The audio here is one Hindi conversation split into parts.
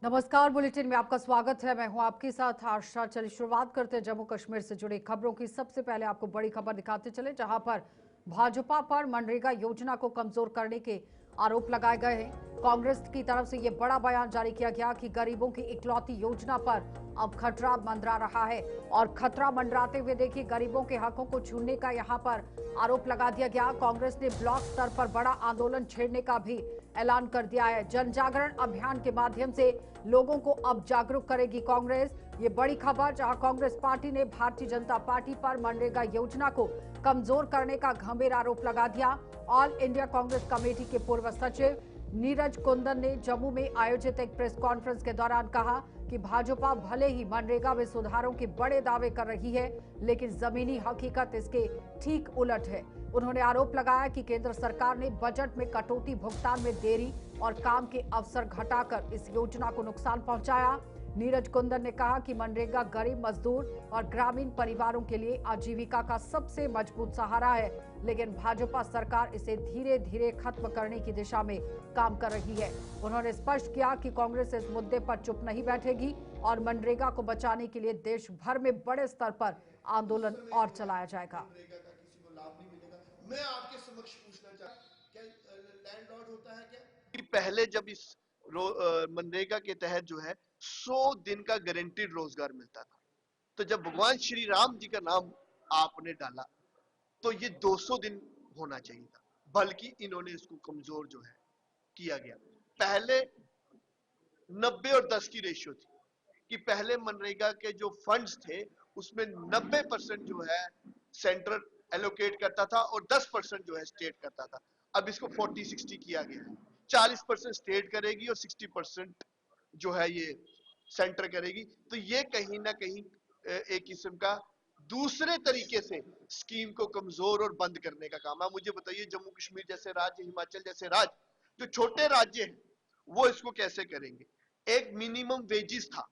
नमस्कार, बुलेटिन में आपका स्वागत है। मैं हूं आपके साथ आशा। चलिए शुरुआत करते हैं जम्मू कश्मीर से जुड़ी खबरों की। सबसे पहले आपको बड़ी खबर दिखाते चले, जहां पर भाजपा पर मनरेगा योजना को कमजोर करने के आरोप लगाए गए हैं। कांग्रेस की तरफ से यह बड़ा बयान जारी किया गया कि गरीबों की इकलौती योजना पर अब खतरा मंडरा रहा है। और खतरा मंडराते हुए देखिए, गरीबों के हकों को छीनने का यहां पर आरोप लगा दिया गया। कांग्रेस ने ब्लॉक स्तर पर बड़ा आंदोलन छेड़ने का भी ऐलान कर दिया है। जन जागरण अभियान के माध्यम से लोगों को अब जागरूक करेगी कांग्रेस। ये बड़ी खबर, जहां कांग्रेस पार्टी ने भारतीय जनता पार्टी पर मनरेगा योजना को कमजोर करने का गंभीर आरोप लगा दिया। ऑल इंडिया कांग्रेस कमेटी के पूर्व सचिव नीरज कुंदन ने जम्मू में आयोजित एक प्रेस कॉन्फ्रेंस के दौरान कहा कि भाजपा भले ही मनरेगा में सुधारों के बड़े दावे कर रही है, लेकिन जमीनी हकीकत इसके ठीक उलट है। उन्होंने आरोप लगाया कि केंद्र सरकार ने बजट में कटौती, भुगतान में देरी और काम के अवसर घटाकर इस योजना को नुकसान पहुंचाया। नीरज कुंदन ने कहा कि मनरेगा गरीब मजदूर और ग्रामीण परिवारों के लिए आजीविका का सबसे मजबूत सहारा है, लेकिन भाजपा सरकार इसे धीरे धीरे खत्म करने की दिशा में काम कर रही है। उन्होंने स्पष्ट किया कि कांग्रेस इस मुद्दे पर चुप नहीं बैठेगी और मनरेगा को बचाने के लिए देश भर में बड़े स्तर पर आंदोलन और चलाया जाएगा। मैं आपके समक्ष पूछना चाहता, क्या लैंडलॉर्ड होता है क्या कि पहले जब इस मनरेगा के तहत जो है 100 दिन का गारंटीड रोजगार मिलता था, तो जब भगवान श्री राम जी का नाम आपने डाला तो ये 200 दिन होना चाहिए था, बल्कि इन्होंने इसको कमजोर जो है किया गया। पहले 90 और 10 की रेशियो थी कि पहले मनरेगा के जो फंड्स थे उसमें 90% जो है सेंट्रल एलोकेट करता था और 10% जो है स्टेट करता था। अब इसको 40-60 किया गया है। 40% स्टेट करेगी और 60% जो है ये सेंटर करेगी। तो ये कहीं ना कहीं एक किस्म का दूसरे तरीके से स्कीम को कमजोर और बंद करने का काम है। मुझे बताइए, जम्मू कश्मीर जैसे राज्य, हिमाचल जैसे राज्य, जो छोटे राज्य हैं, वो इसको कैसे करेंगे। एक मिनिमम वेजिस था,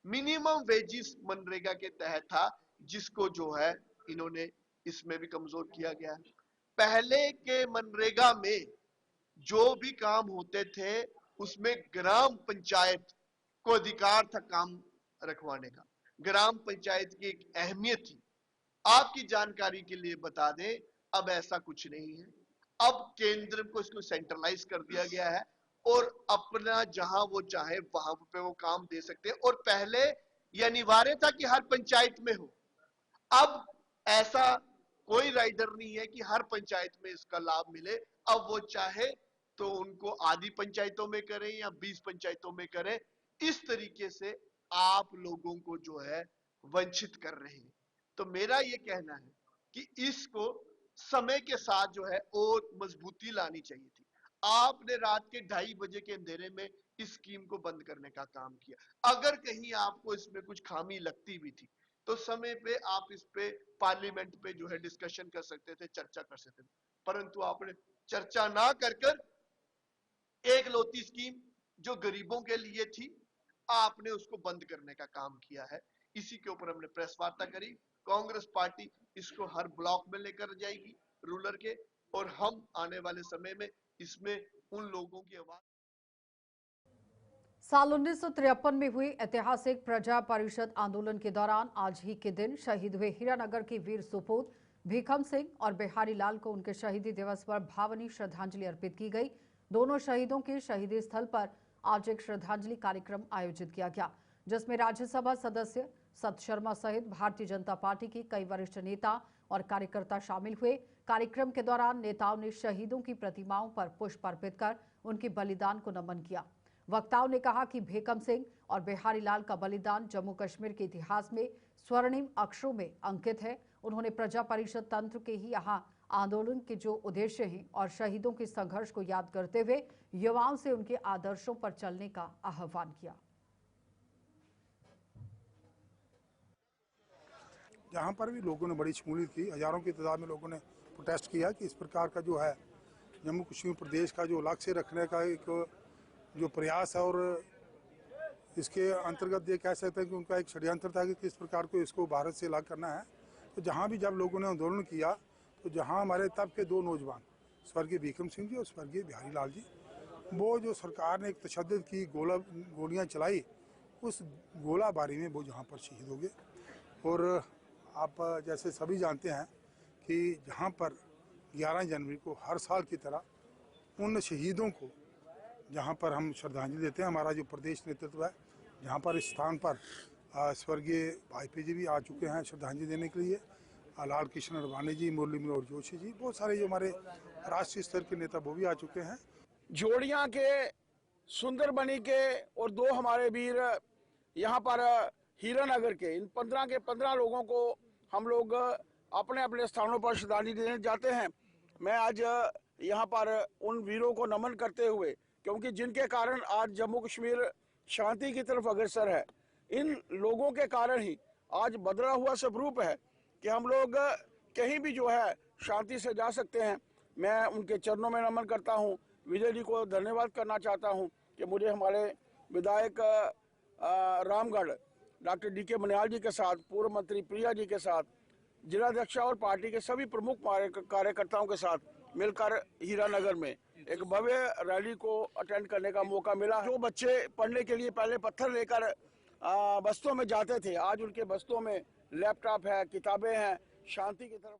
मिनिमम वेजिस मनरेगा के तहत था, जिसको जो है इन्होंने इसमें भी कमजोर किया गया है। पहले के मनरेगा में जो भी काम होते थे उसमें ग्राम पंचायत को अधिकार था काम रखवाने का। ग्राम पंचायत की एक अहमियत थी। आपकी जानकारी के लिए बता दें, अब ऐसा कुछ नहीं है। अब केंद्र को इसको सेंट्रलाइज कर दिया गया है और अपना जहां वो चाहे वहां पे वो काम दे सकते हैं। और पहले यह अनिवार्य था कि हर पंचायत में हो। अब ऐसा कोई राइडर नहीं है कि हर पंचायत में इसका लाभ मिले। अब वो चाहे तो उनको आधी पंचायतों में करें या 20 पंचायतों में करें, इस तरीके से आप लोगों को जो है वंचित कर रहे हैं। तो मेरा ये कहना है कि इसको समय के साथ जो है और मजबूती लानी चाहिए थी। आपने रात के 2:30 बजे के अंधेरे में इस स्कीम को बंद करने का काम किया। अगर कहीं आपको इसमें कुछ खामी लगती भी थी तो समय पे आप इस पे पार्लियामेंट पे जो है डिस्कशन कर सकते थे, चर्चा कर सकते थे, परंतु आपने चर्चा ना कर कर एक लौती स्कीम जो गरीबों के लिए थी, आपने उसको बंद करने का काम किया है। इसी के ऊपर हमने प्रेस वार्ता करी। कांग्रेस पार्टी इसको हर ब्लॉक में लेकर जाएगी रूरल के, और हम आने वाले समय में इसमें उन लोगों की आवाज। साल 1953 में हुई ऐतिहासिक प्रजा परिषद आंदोलन के दौरान आज ही के दिन शहीद हुए हीरानगर के वीर सुपूत भीखम सिंह और बिहारी लाल को उनके शहीदी दिवस पर भावनीय श्रद्धांजलि अर्पित की गई। दोनों शहीदों के शहीदी स्थल पर आज एक श्रद्धांजलि कार्यक्रम आयोजित किया गया, जिसमें राज्यसभा सदस्य सत शर्मा सहित भारतीय जनता पार्टी के कई वरिष्ठ नेता और कार्यकर्ता शामिल हुए। कार्यक्रम के दौरान नेताओं ने शहीदों की प्रतिमाओं पर पुष्प अर्पित कर उनके बलिदान को नमन किया। वक्ताओं ने कहा कि भीखम सिंह और बिहारी लाल का बलिदान जम्मू कश्मीर के इतिहास में स्वर्णिम अक्षरों में अंकित है। उन्होंने प्रजा परिषद तंत्र के ही यहाँ आंदोलन के जो उद्देश्य हैं और शहीदों के संघर्ष को याद करते हुए युवाओं से उनके आदर्शों पर चलने का आह्वान किया। जहाँ पर भी लोगों ने बड़ी शमूलियत की, हजारों की तादाद में लोगों ने प्रोटेस्ट किया कि इस प्रकार का जो है जम्मू कश्मीर प्रदेश का जो लक्ष्य रखने का एक जो प्रयास है, और इसके अंतर्गत ये कह सकते हैं कि उनका एक षड्यंत्र था कि किस प्रकार को इसको भारत से अलग करना है। तो जहाँ भी जब लोगों ने आंदोलन किया, तो जहाँ हमारे तब के दो नौजवान स्वर्गीय भीखम सिंह जी और स्वर्गीय बिहारी लाल जी, वो जो सरकार ने एक तशद्दुद की गोलियां चलाई, उस गोलाबारी में वो जहाँ पर शहीद हो गए। और आप जैसे सभी जानते हैं कि जहाँ पर 11 जनवरी को हर साल की तरह उन शहीदों को जहाँ पर हम श्रद्धांजलि देते हैं, हमारा जो प्रदेश नेतृत्व है, जहाँ पर इस स्थान पर स्वर्गीय वाजपेयी जी भी आ चुके हैं श्रद्धांजलि देने के लिए, लाल कृष्ण अडवाणी जी, मुरली मनोहर जोशी जी, बहुत सारे जो हमारे राष्ट्रीय स्तर के नेता वो भी आ चुके हैं। जोड़ियां के, सुंदरबनी के और 2 हमारे वीर यहाँ पर हीरानगर के, इन 15 के 15 लोगों को हम लोग अपने अपने स्थानों पर श्रद्धांजलि देने जाते हैं। मैं आज यहाँ पर उन वीरों को नमन करते हुए, क्योंकि जिनके कारण आज जम्मू कश्मीर शांति की तरफ अग्रसर है, इन लोगों के कारण ही आज बदला हुआ स्वरूप है कि हम लोग कहीं भी जो है शांति से जा सकते हैं। मैं उनके चरणों में नमन करता हूँ। विजय जी को धन्यवाद करना चाहता हूँ कि मुझे हमारे विधायक रामगढ़ डॉक्टर डीके मनियाल जी के साथ, पूर्व मंत्री प्रिया जी के साथ, जिलाध्यक्ष और पार्टी के सभी प्रमुख कार्यकर्ताओं के साथ मिलकर हीरानगर में एक भव्य रैली को अटेंड करने का मौका मिला। जो बच्चे पढ़ने के लिए पहले पत्थर लेकर बस्तों में जाते थे, आज उनके बस्तों में लैपटॉप है, किताबें हैं, शांति की तरफ।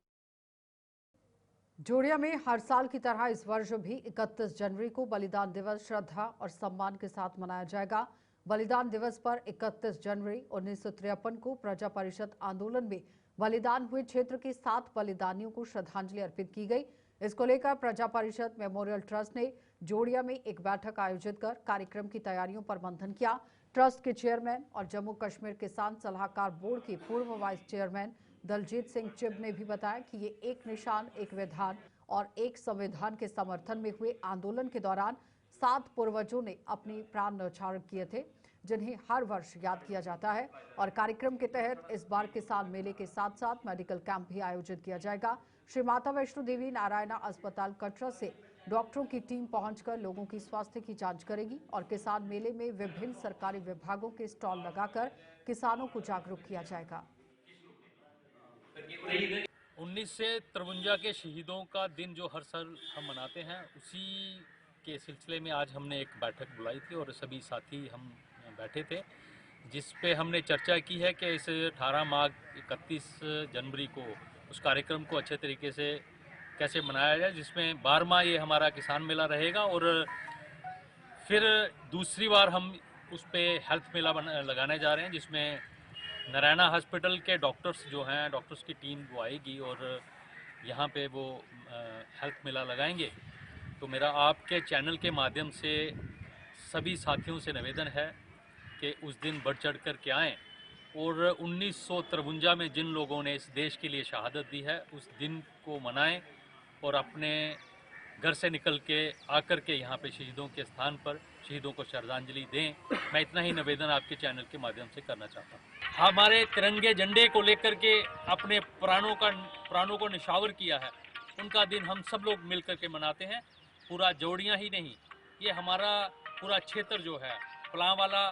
जोड़िया में हर साल की तरह इस वर्ष भी 31 जनवरी को बलिदान दिवस श्रद्धा और सम्मान के साथ मनाया जाएगा। बलिदान दिवस पर 31 जनवरी 1953 को प्रजा परिषद आंदोलन में बलिदान हुए क्षेत्र के 7 बलिदानियों को श्रद्धांजलि अर्पित की गई। इसको लेकर प्रजा परिषद मेमोरियल ट्रस्ट ने जोड़िया में एक बैठक आयोजित कर कार्यक्रम की तैयारियों पर मंथन किया। ट्रस्ट के चेयरमैन और जम्मू कश्मीर किसान सलाहकार बोर्ड के पूर्व वाइस चेयरमैन दलजीत सिंह चिब ने भी बताया कि ये एक निशान, एक विधान और एक संविधान के समर्थन में हुए आंदोलन के दौरान 7 पूर्वजों ने अपने प्राण न्यौछावर किए थे, जिन्हें हर वर्ष याद किया जाता है। और कार्यक्रम के तहत इस बार किसान मेले के साथ साथ मेडिकल कैंप भी आयोजित किया जाएगा। श्री माता वैष्णो देवी नारायणा अस्पताल कटरा से डॉक्टरों की टीम पहुंचकर लोगों की स्वास्थ्य की जांच करेगी और किसान मेले में विभिन्न सरकारी विभागों के स्टॉल लगाकर किसानों को जागरूक किया जाएगा। 1953 के शहीदों का दिन जो हर साल हम मनाते हैं, उसी के सिलसिले में आज हमने एक बैठक बुलाई थी और सभी साथी हम बैठे थे, जिस पे हमने चर्चा की है कि इस 18 मार्च 31 जनवरी को उस कार्यक्रम को अच्छे तरीके से कैसे मनाया जाए, जिसमें 12वां ये हमारा किसान मेला रहेगा और फिर दूसरी बार हम उस पर हेल्थ मेला लगाने जा रहे हैं, जिसमें नारायणा हॉस्पिटल के डॉक्टर्स जो हैं, डॉक्टर्स की टीम वो आएगी और यहाँ पे वो हेल्थ मेला लगाएंगे। तो मेरा आपके चैनल के माध्यम से सभी साथियों से निवेदन है कि उस दिन बढ़ चढ़ कर के आएँ और 1953 में जिन लोगों ने इस देश के लिए शहादत दी है, उस दिन को मनाएं और अपने घर से निकल के आकर के यहाँ पे शहीदों के स्थान पर शहीदों को श्रद्धांजलि दें। मैं इतना ही निवेदन आपके चैनल के माध्यम से करना चाहता हूँ। हमारे तिरंगे झंडे को लेकर के अपने प्राणों को निछावर किया है, उनका दिन हम सब लोग मिलकर के मनाते हैं। पूरा जोड़ियाँ ही नहीं, ये हमारा पूरा क्षेत्र जो है, पलांवाला,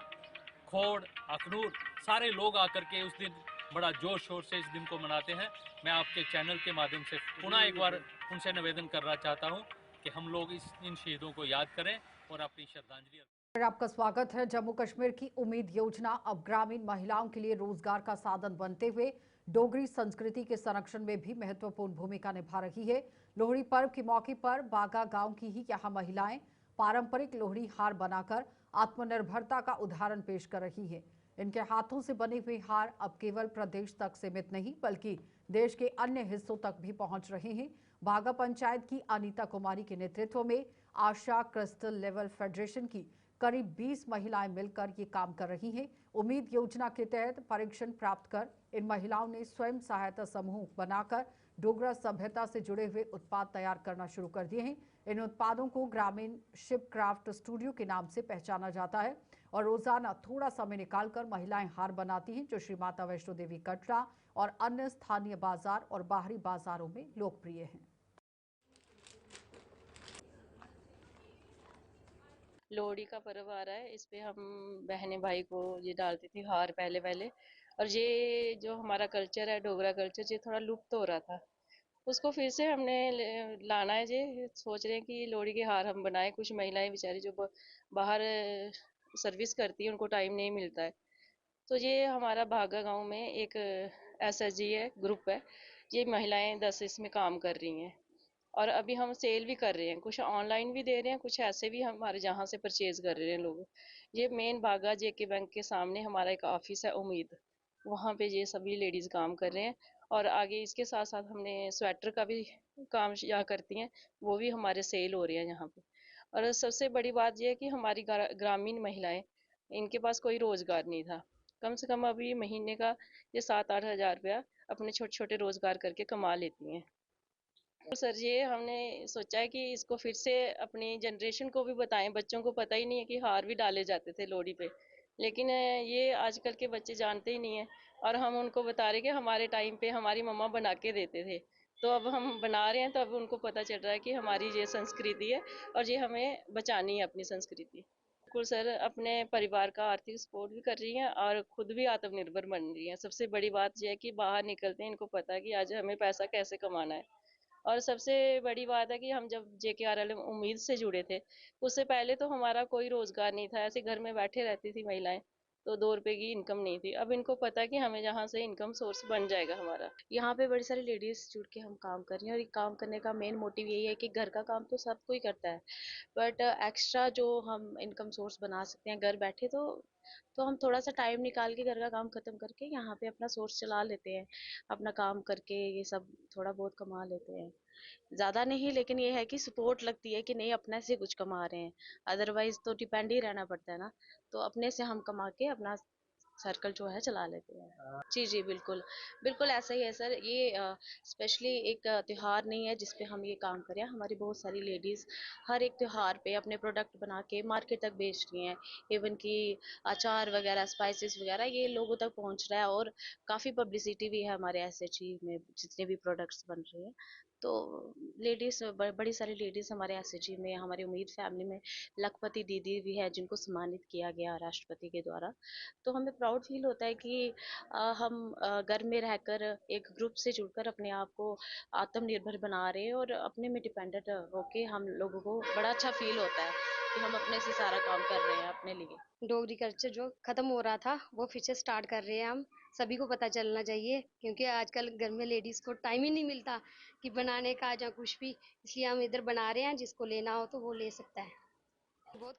खोड़, अखनूर, सारे लोग आकर के उस दिन बड़ा जोश शोर से इस दिन को मनाते हैं। मैं आपके चैनल के माध्यम से पुनः एक बार उनसे निवेदन करना चाहता हूं कि हम लोग इन शहीदों को याद करें और अपनी श्रद्धांजलि। आपका स्वागत है। जम्मू कश्मीर की उम्मीद योजना अब ग्रामीण महिलाओं के लिए रोजगार का साधन बनते हुए डोगरी संस्कृति के संरक्षण में भी महत्वपूर्ण भूमिका निभा रही है। लोहड़ी पर्व के मौके पर बागा गांव की ही यहाँ महिलाएं पारंपरिक लोहड़ी हार बनाकर आत्मनिर्भरता का उदाहरण पेश कर रही है। इनके हाथों से बने हुए हार अब केवल प्रदेश तक सीमित नहीं बल्कि देश के अन्य हिस्सों तक भी पहुंच रहे हैं। बागा पंचायत की अनीता कुमारी के नेतृत्व में आशा क्रिस्टल लेवल फेडरेशन की करीब 20 महिलाएं मिलकर ये काम कर रही हैं। उम्मीद योजना के तहत परीक्षण प्राप्त कर इन महिलाओं ने स्वयं सहायता समूह बनाकर डोगरा सभ्यता से जुड़े हुए उत्पाद तैयार करना शुरू कर दिए हैं। इन उत्पादों को ग्रामीण शिप क्राफ्ट स्टूडियो के नाम से पहचाना जाता है और रोजाना थोड़ा समय निकालकर महिलाएं हार बनाती हैं, जो श्री माता वैष्णो देवी कटरा और अन्य स्थानीय बाजार और बाहरी बाजारों में लोकप्रिय हैं। लोहड़ी का पर्व आ रहा है, इस पे हम बहने भाई को ये डालती थी हार पहले। और ये जो हमारा कल्चर है, डोगरा कल्चर, ये थोड़ा लुप्त हो रहा था। उसको फिर से हमने लाना है जी। सोच रहे हैं कि लोहड़ी के हार हम बनाए। कुछ महिलाएं बेचारी जो बाहर सर्विस करती है, उनको टाइम नहीं मिलता है। तो ये हमारा भागा गांव में एक SSG है, ग्रुप है। ये महिलाएं 10 इसमें काम कर रही हैं और अभी हम सेल भी कर रहे हैं। कुछ ऑनलाइन भी दे रहे हैं, कुछ ऐसे भी हमारे जहाँ से परचेज कर रहे हैं लोग। ये मेन बागा JK बैंक के सामने हमारा एक ऑफिस है उम्मीद, वहाँ पे ये सभी लेडीज काम कर रहे हैं। और आगे इसके साथ साथ हमने स्वेटर का भी काम यहाँ करती हैं, वो भी हमारे सेल हो रहे हैं यहाँ पे। और सबसे बड़ी बात यह है कि हमारी ग्रामीण महिलाएं, इनके पास कोई रोजगार नहीं था। कम से कम अभी महीने का ये 7-8 हज़ार रुपया अपने छोटे छोटे रोजगार करके कमा लेती हैं। तो सर ये हमने सोचा है कि इसको फिर से अपनी जनरेशन को भी बताएं। बच्चों को पता ही नहीं है कि हार भी डाले जाते थे लोहड़ी पे, लेकिन ये आजकल के बच्चे जानते ही नहीं है। और हम उनको बता रहे कि हमारे टाइम पे हमारी मम्मा बना के देते थे, तो अब हम बना रहे हैं, तो अब उनको पता चल रहा है कि हमारी ये संस्कृति है और ये हमें बचानी है अपनी संस्कृति। बिल्कुल सर, अपने परिवार का आर्थिक सपोर्ट भी कर रही हैं और खुद भी आत्मनिर्भर बन रही हैं। सबसे बड़ी बात यह है कि बाहर निकलते हैं, इनको पता है कि आज हमें पैसा कैसे कमाना है। और सबसे बड़ी बात है कि हम जब JKRL उम्मीद से जुड़े थे, उससे पहले तो हमारा कोई रोजगार नहीं था, ऐसे घर में बैठे रहती थी महिलाएं, तो 2 रुपए की इनकम नहीं थी। अब इनको पता है कि हमें यहाँ से इनकम सोर्स बन जाएगा हमारा। यहाँ पे बड़ी सारी लेडीज जुड़ के हम काम कर रही हैं और ये काम करने का मेन मोटिव यही है कि घर का काम तो सब कोई करता है, बट एक्स्ट्रा जो हम इनकम सोर्स बना सकते हैं घर बैठे, तो हम थोड़ा सा टाइम निकाल के घर का काम खत्म करके यहाँ पे अपना सोर्स चला लेते हैं। अपना काम करके ये सब थोड़ा बहुत कमा लेते हैं, ज़्यादा नहीं, लेकिन ये है कि सपोर्ट लगती है कि नहीं अपने से कुछ कमा रहे हैं। अदरवाइज तो डिपेंड ही रहना पड़ता है ना, तो अपने से हम कमा के अपना सर्कल जो है चला लेते हैं। जी जी, बिल्कुल बिल्कुल ऐसा ही है सर। ये स्पेशली एक त्योहार नहीं है जिस पे हम ये काम करें। हमारी बहुत सारी लेडीज़ हर एक त्योहार पे अपने प्रोडक्ट बना के मार्केट तक बेच रही हैं। इवन कि अचार वगैरह, स्पाइसेस वगैरह ये लोगों तक पहुंच रहा है और काफ़ी पब्लिसिटी भी है हमारे SHG में जितने भी प्रोडक्ट्स बन रहे हैं। तो लेडीज़ बड़ी सारी लेडीज़ हमारे SHG में, हमारी उम्मीद फैमिली में लखपति दीदी भी है जिनको सम्मानित किया गया राष्ट्रपति के द्वारा। तो हमें प्राउड फील होता है कि हम घर में रहकर एक ग्रुप से जुड़कर अपने आप को आत्मनिर्भर बना रहे हैं और अपने में डिपेंडेंट होके हम लोगों को बड़ा अच्छा फील होता है कि हम अपने से सारा काम कर रहे हैं अपने लिए। डोगरी कल्चर जो खत्म हो रहा था वो फिर से स्टार्ट कर रहे हैं हम। सभी को पता चलना चाहिए क्योंकि आजकल घर में लेडीज को टाइम ही नहीं मिलता कि बनाने का या कुछ भी, इसलिए हम इधर बना रहे हैं। जिसको लेना हो तो वो ले सकता है। बहुत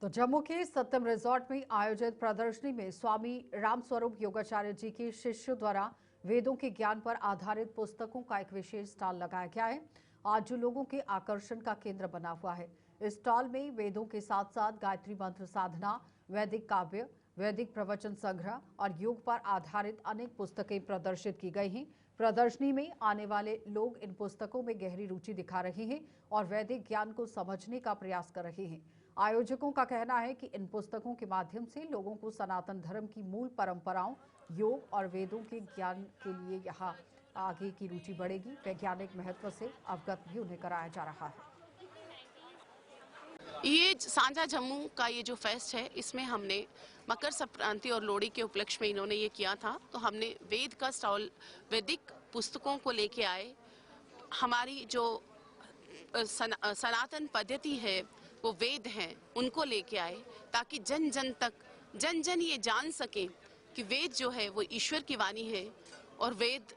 तो जम्मू के सत्यम रिजॉर्ट में आयोजित प्रदर्शनी में स्वामी रामस्वरूप योगाचार्य जी के शिष्यों द्वारा वेदों के ज्ञान पर आधारित पुस्तकों का एक विशेष स्टॉल लगाया गया है। आज जो लोगों के आकर्षण का केंद्र बना हुआ है। इस स्टॉल में वेदों के साथ साथ गायत्री मंत्र साधना, वैदिक काव्य, वैदिक प्रवचन संग्रह और योग पर आधारित अनेक पुस्तकें प्रदर्शित की गई हैं। प्रदर्शनी में आने वाले लोग इन पुस्तकों में गहरी रुचि दिखा रहे हैं और वैदिक ज्ञान को समझने का प्रयास कर रहे हैं। आयोजकों का कहना है कि इन पुस्तकों के माध्यम से लोगों को सनातन धर्म की मूल परंपराओं, योग और वेदों के ज्ञान के लिए यहाँ आगे की रुचि बढ़ेगी। वैज्ञानिक महत्व से अवगत भी उन्हें कराया जा रहा है। ये सांझा जम्मू का ये जो फेस्ट है, इसमें हमने मकर संक्रांति और लोहड़ी के उपलक्ष्य में इन्होंने ये किया था, तो हमने वेद का स्टॉल, वैदिक पुस्तकों को लेके आए। हमारी जो सनातन पद्धति है, वो वेद हैं, उनको लेके आए ताकि जन जन तक, जन जन ये जान सके कि वेद जो है वो ईश्वर की वाणी है और वेद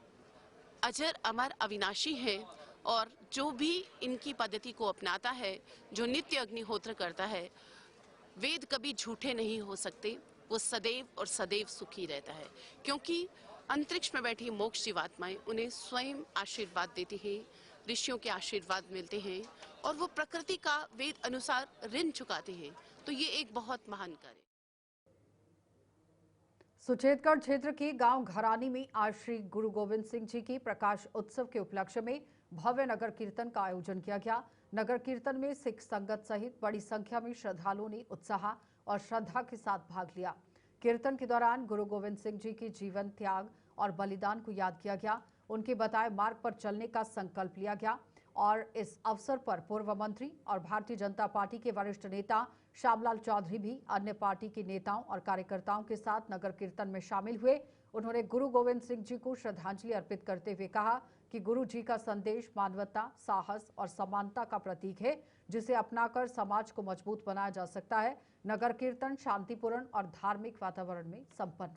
अजर अमर अविनाशी है। और जो भी इनकी पद्धति को अपनाता है, जो नित्य अग्निहोत्र करता है, वेद कभी झूठे नहीं हो सकते, वो सदैव और सदैव सुखी रहता है, क्योंकि अंतरिक्ष में बैठी मोक्ष जीवात्माएं उन्हें स्वयं आशीर्वाद देती हैं, ऋषियों के आशीर्वाद मिलते हैं और वो प्रकृति का वेद अनुसार ऋण चुकाते हैं। तो ये एक बहुत महान कार्य। सुचेतगढ़ क्षेत्र के गांव घरानी में आज श्री गुरु गोविंद सिंह जी की प्रकाश उत्सव के उपलक्ष्य में भव्य नगर कीर्तन का आयोजन किया गया। नगर कीर्तन में सिख संगत सहित बड़ी संख्या में श्रद्धालुओं ने उत्साह और श्रद्धा के साथ भाग लिया। कीर्तन के दौरान गुरु गोविंद सिंह जी के जीवन, त्याग और बलिदान को याद किया गया। उनके बताए मार्ग पर चलने का संकल्प लिया गया और इस अवसर पर पूर्व मंत्री और भारतीय जनता पार्टी के वरिष्ठ नेता श्यामलाल चौधरी भी अन्य पार्टी के नेताओं और कार्यकर्ताओं के साथ नगर कीर्तन में शामिल हुए। उन्होंने गुरु गोविंद सिंह जी को श्रद्धांजलि अर्पित करते हुए कहा कि गुरु जी का संदेश मानवता, साहस और समानता का प्रतीक है, जिसे अपनाकर समाज को मजबूत बनाया जा सकता है। नगर कीर्तन शांतिपूर्ण और धार्मिक वातावरण में संपन्न।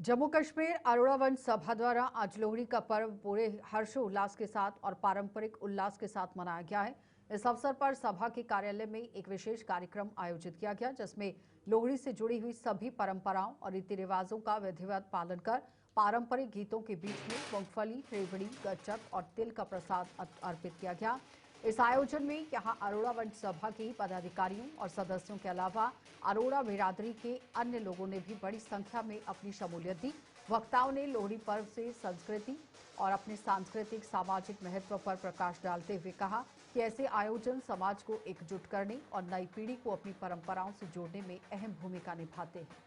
जम्मू कश्मीर अरोड़ा वन सभा द्वारा आज लोहड़ी का पर्व पूरे हर्षोल्लास के साथ और पारंपरिक उल्लास के साथ मनाया गया है। इस अवसर पर सभा के कार्यालय में एक विशेष कार्यक्रम आयोजित किया गया, जिसमें लोहड़ी से जुड़ी हुई सभी परंपराओं और रीति रिवाजों का विधिवत पालन कर पारंपरिक गीतों के बीच में मूंगफली, रेवड़ी, गज्जक और तिल का प्रसाद अर्पित किया गया। इस आयोजन में यहां अरोड़ा वन सभा के पदाधिकारियों और सदस्यों के अलावा अरोड़ा बिरादरी के अन्य लोगों ने भी बड़ी संख्या में अपनी शमूलियत दी। वक्ताओं ने लोहड़ी पर्व से संस्कृति और अपने सांस्कृतिक सामाजिक महत्व पर प्रकाश डालते हुए कहा कि ऐसे आयोजन समाज को एकजुट करने और नई पीढ़ी को अपनी परंपराओं से जोड़ने में अहम भूमिका निभाते हैं।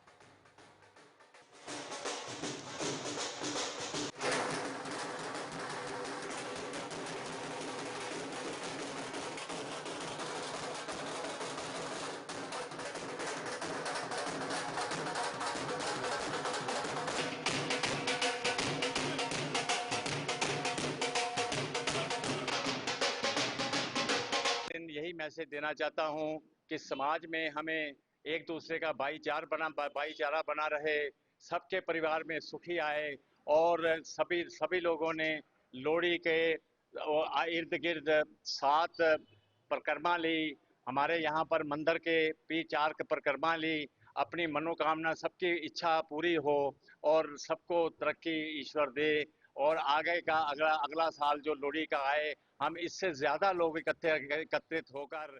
यही मैसेज देना चाहता हूं कि समाज में हमें एक दूसरे का भाईचारा बना रहे, सबके परिवार में सुखी आए और सभी लोगों ने लोहड़ी के इर्द गिर्द 7 परिक्रमा ली। हमारे यहाँ पर मंदिर के भी 4 परिक्रमा ली। अपनी मनोकामना, सबकी इच्छा पूरी हो और सबको तरक्की ईश्वर दे और आगे का अगला साल जो लोहड़ी का आए, हम इससे ज्यादा लोग एकत्रित होकर।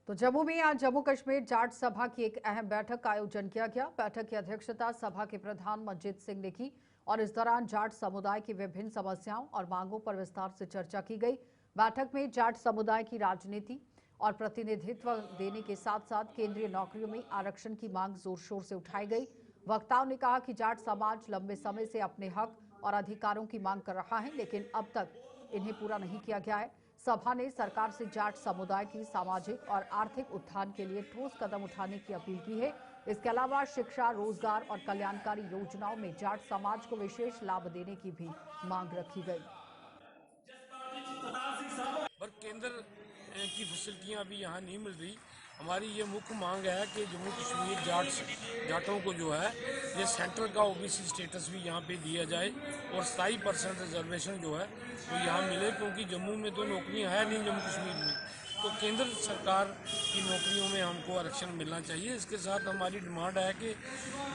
तो जम्मू में आज जम्मू कश्मीर जाट सभा की एक अहम बैठक का आयोजन किया गया। बैठक की अध्यक्षता सभा के प्रधान मंजीत सिंह ने की और इस दौरान जाट समुदाय की विभिन्न समस्याओं और मांगों पर विस्तार से चर्चा की गई। बैठक में जाट समुदाय की राजनीति और प्रतिनिधित्व देने के साथ साथ केंद्रीय नौकरियों में आरक्षण की मांग जोर शोर से उठाई गई। वक्ताओं ने कहा कि जाट समाज लंबे समय से अपने हक और अधिकारों की मांग कर रहा है, लेकिन अब तक इन्हें पूरा नहीं किया गया है। सभा ने सरकार से जाट समुदाय की सामाजिक और आर्थिक उत्थान के लिए ठोस कदम उठाने की अपील की है। इसके अलावा शिक्षा, रोजगार और कल्याणकारी योजनाओं में जाट समाज को विशेष लाभ देने की भी मांग रखी गई। पर केंद्र की फैसिलिटियां अभी यहाँ नहीं मिल रही। हमारी ये मुख्य मांग है कि जम्मू कश्मीर जाटों को जो है ये सेंट्रल का ओबीसी स्टेटस भी यहाँ पे दिया जाए और 27% रिजर्वेशन जो है वो यहाँ मिले, क्योंकि जम्मू में तो नौकरियाँ है नहीं जम्मू कश्मीर में, तो केंद्र सरकार की नौकरियों में हमको आरक्षण मिलना चाहिए। इसके साथ हमारी डिमांड है कि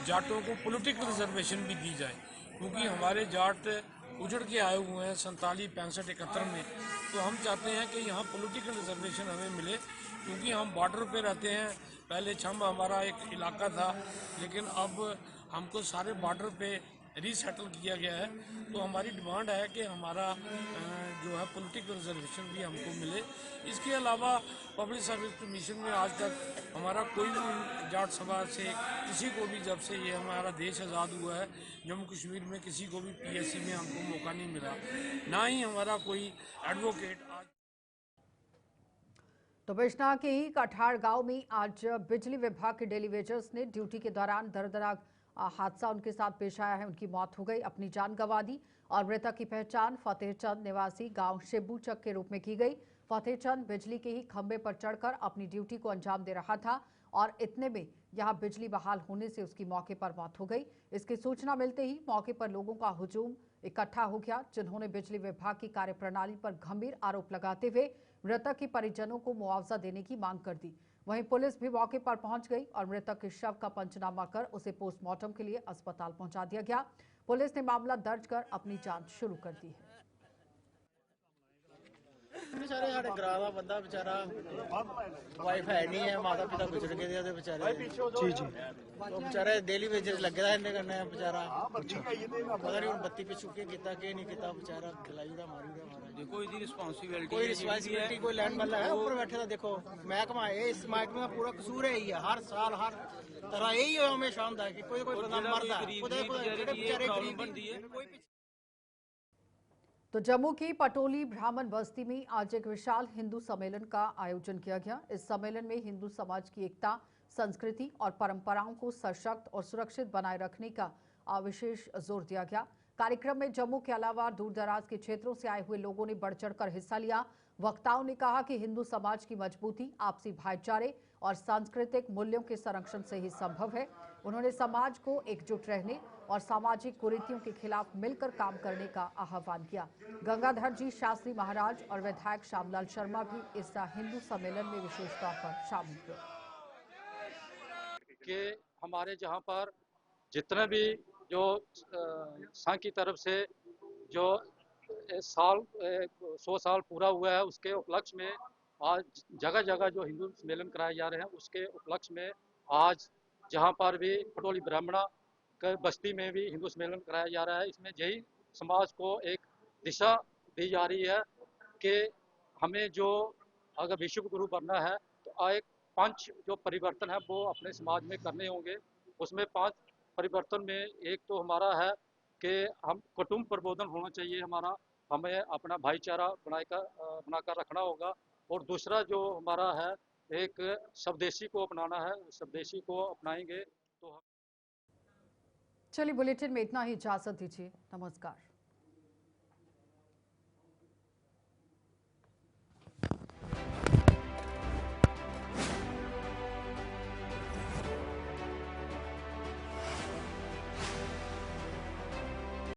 जाटों को पॉलिटिकल रिजर्वेशन भी दी जाए, क्योंकि हमारे जाट उजड़ के आए हुए हैं 47, 65, 71 में, तो हम चाहते हैं कि यहाँ पॉलिटिकल रिजर्वेशन हमें मिले, क्योंकि हम बॉर्डर पे रहते हैं। पहले छंब हमारा एक इलाका था, लेकिन अब हमको सारे बॉर्डर पे रीसेटल किया गया है। तो हमारी डिमांड है कि हमारा जो है पॉलिटिकल रिजर्वेशन भी हमको मिले। इसके अलावा पब्लिक सर्विस कमीशन में आज तक हमारा कोई भी जाट सभा से किसी को भी, जब से ये हमारा देश आज़ाद हुआ है जम्मू कश्मीर में, किसी को भी पीएससी में हमको मौका नहीं मिला, ना ही हमारा कोई एडवोकेट। तो बिजनौर के ही कठाड़ गांव में आज बिजली विभाग के डेलीवेजर्स ने ड्यूटी के दौरान दर्दनाक हादसा उनके साथ पेश आया है। उनकी मौत हो गई, अपनी जान गंवा दी और मृतक की पहचान फतेहचंद निवासी गांव शिबूचक के रूप में की गई। फतेहचंद बिजली के ही खंभे पर चढ़कर अपनी ड्यूटी को अंजाम दे रहा था और इतने में यहां बिजली बहाल होने से उसकी मौके पर मौत हो गई। इसकी सूचना मिलते ही मौके पर लोगों का हुजूम इकट्ठा हो गया, जिन्होंने बिजली विभाग की कार्यप्रणाली पर गंभीर आरोप लगाते हुए मृतक के परिजनों को मुआवजा देने की मांग कर दी। वहीं पुलिस भी मौके पर पहुंच गई और मृतक के शव का पंचनामा कर उसे पोस्टमार्टम के लिए अस्पताल पहुंचा दिया गया। पुलिस ने मामला दर्ज कर अपनी जांच शुरू कर दी है। बेचारे साढ़े ग्रां दा बंदा बेचारा वाइफ है नहीं है, माता पिता गुजर गए दे बेचारे जी जी, तो बेचारे डेली वेजेस लगे दा इन्ने कन्नै बेचारा पता नहीं हुन बत्ती पिछू के कीता के नहीं कीता बेचारा खिलाई दा मारी दा मारा। देखो इसदी रिस्पांसिबिलिटी कोई लैंड वाला है ऊपर बैठे दा, देखो महकमा है, इस महकमे का पूरा कसूर है ही है, हर साल हर तरह यही हमेशा होंदा है कि कोई बंदा मरदा है, जेह्ड़े बेचारे गरीब बनदी है कोई। तो जम्मू की पटोली ब्राह्मण बस्ती में आज एक विशाल हिंदू सम्मेलन का आयोजन किया गया। इस सम्मेलन में हिंदू समाज की एकता, संस्कृति और परंपराओं को सशक्त और सुरक्षित बनाए रखने का विशेष जोर दिया गया। कार्यक्रम में जम्मू के अलावा दूर दराज के क्षेत्रों से आए हुए लोगों ने बढ़ चढ़कर हिस्सा लिया। वक्ताओं ने कहा कि हिंदू समाज की मजबूती आपसी भाईचारे और सांस्कृतिक मूल्यों के संरक्षण से ही संभव है। उन्होंने समाज को एकजुट रहने और सामाजिक कुरीतियों के खिलाफ मिलकर काम करने का आह्वान किया। गंगाधर जी शास्त्री महाराज और विधायक श्यामलाल शर्मा भी इस हिंदू सम्मेलन में विशेष तौर पर शामिल हुए। कि हमारे जहां पर जितने भी जो संघ की तरफ से जो 100 साल पूरा हुआ है, उसके उपलक्ष्य में आज जगह जगह जो हिंदू सम्मेलन कराए जा रहे हैं, उसके उपलक्ष्य में आज जहां पर भी पटोली ब्राह्मणा के बस्ती में भी हिंदू सम्मेलन कराया जा रहा है। इसमें जैन समाज को एक दिशा दी जा रही है कि हमें जो अगर विश्व गुरु बनना है तो एक 5 जो परिवर्तन है वो अपने समाज में करने होंगे। उसमें 5 परिवर्तन में एक तो हमारा है कि हम कुटुंब प्रबोधन होना चाहिए, हमें अपना भाईचारा बनाकर रखना होगा। और दूसरा जो हमारा है एक स्वदेशी को अपनाना है, स्वदेशी को अपनाएंगे तो। चलिए बुलेटिन में इतना ही, इजाजत दीजिए, नमस्कार।